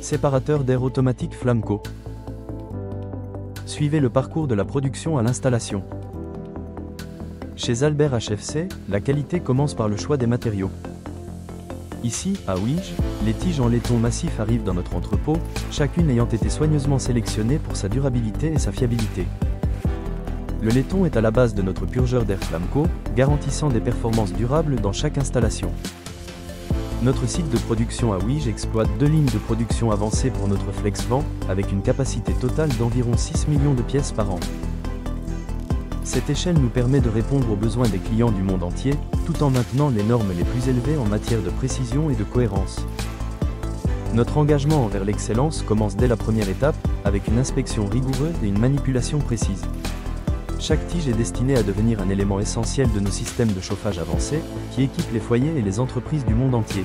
Séparateur d'air automatique Flamco. Suivez le parcours de la production à l'installation. Chez Albert HFC, la qualité commence par le choix des matériaux. Ici, à Ouige, les tiges en laiton massif arrivent dans notre entrepôt, chacune ayant été soigneusement sélectionnée pour sa durabilité et sa fiabilité. Le laiton est à la base de notre purgeur d'air Flamco, garantissant des performances durables dans chaque installation. Notre site de production à Ouige exploite 2 lignes de production avancées pour notre FlexVent, avec une capacité totale d'environ 6 millions de pièces par an. Cette échelle nous permet de répondre aux besoins des clients du monde entier, tout en maintenant les normes les plus élevées en matière de précision et de cohérence. Notre engagement envers l'excellence commence dès la première étape, avec une inspection rigoureuse et une manipulation précise. Chaque tige est destinée à devenir un élément essentiel de nos systèmes de chauffage avancés, qui équipent les foyers et les entreprises du monde entier.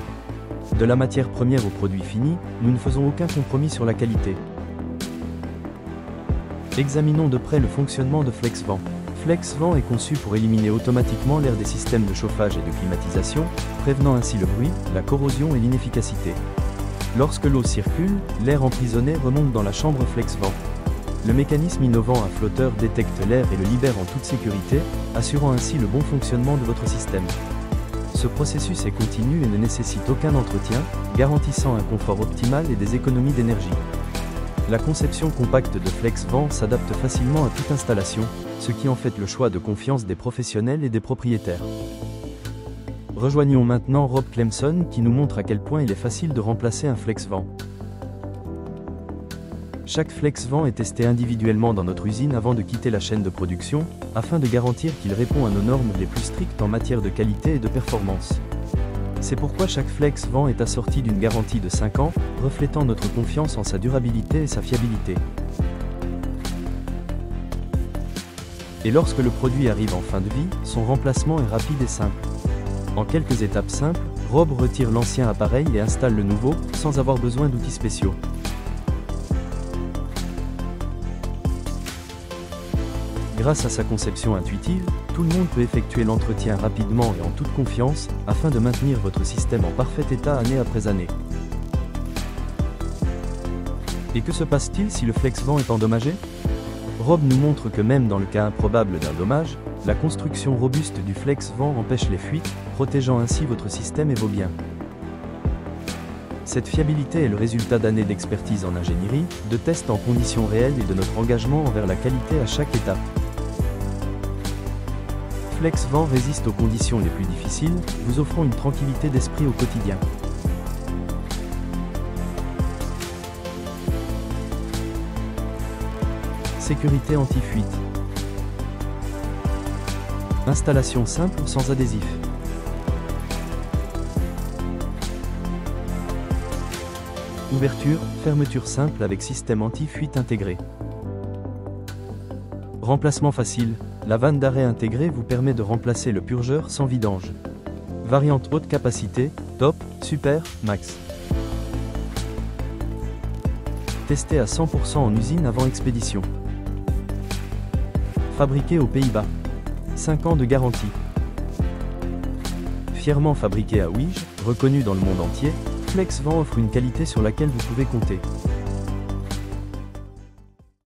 De la matière première au produit fini, nous ne faisons aucun compromis sur la qualité. Examinons de près le fonctionnement de FlexVent. FlexVent est conçu pour éliminer automatiquement l'air des systèmes de chauffage et de climatisation, prévenant ainsi le bruit, la corrosion et l'inefficacité. Lorsque l'eau circule, l'air emprisonné remonte dans la chambre FlexVent. Le mécanisme innovant à flotteur détecte l'air et le libère en toute sécurité, assurant ainsi le bon fonctionnement de votre système. Ce processus est continu et ne nécessite aucun entretien, garantissant un confort optimal et des économies d'énergie. La conception compacte de FlexVent s'adapte facilement à toute installation, ce qui en fait le choix de confiance des professionnels et des propriétaires. Rejoignons maintenant Rob Clemson qui nous montre à quel point il est facile de remplacer un FlexVent. Chaque FlexVent est testé individuellement dans notre usine avant de quitter la chaîne de production, afin de garantir qu'il répond à nos normes les plus strictes en matière de qualité et de performance. C'est pourquoi chaque FlexVent est assorti d'une garantie de 5 ans, reflétant notre confiance en sa durabilité et sa fiabilité. Et lorsque le produit arrive en fin de vie, son remplacement est rapide et simple. En quelques étapes simples, Rob retire l'ancien appareil et installe le nouveau, sans avoir besoin d'outils spéciaux. Grâce à sa conception intuitive, tout le monde peut effectuer l'entretien rapidement et en toute confiance, afin de maintenir votre système en parfait état année après année. Et que se passe-t-il si le FlexVent est endommagé? Rob nous montre que même dans le cas improbable d'un dommage, la construction robuste du FlexVent empêche les fuites, protégeant ainsi votre système et vos biens. Cette fiabilité est le résultat d'années d'expertise en ingénierie, de tests en conditions réelles et de notre engagement envers la qualité à chaque étape. FlexVent résiste aux conditions les plus difficiles, vous offrant une tranquillité d'esprit au quotidien. Sécurité anti-fuite. Installation simple sans adhésif. Ouverture, fermeture simple avec système anti-fuite intégré. Remplacement facile. La vanne d'arrêt intégrée vous permet de remplacer le purgeur sans vidange. Variante haute capacité, top, super, max. Testé à 100% en usine avant expédition. Fabriqué aux Pays-Bas. 5 ans de garantie. Fièrement fabriqué à Ouige, reconnu dans le monde entier, FlexVent offre une qualité sur laquelle vous pouvez compter.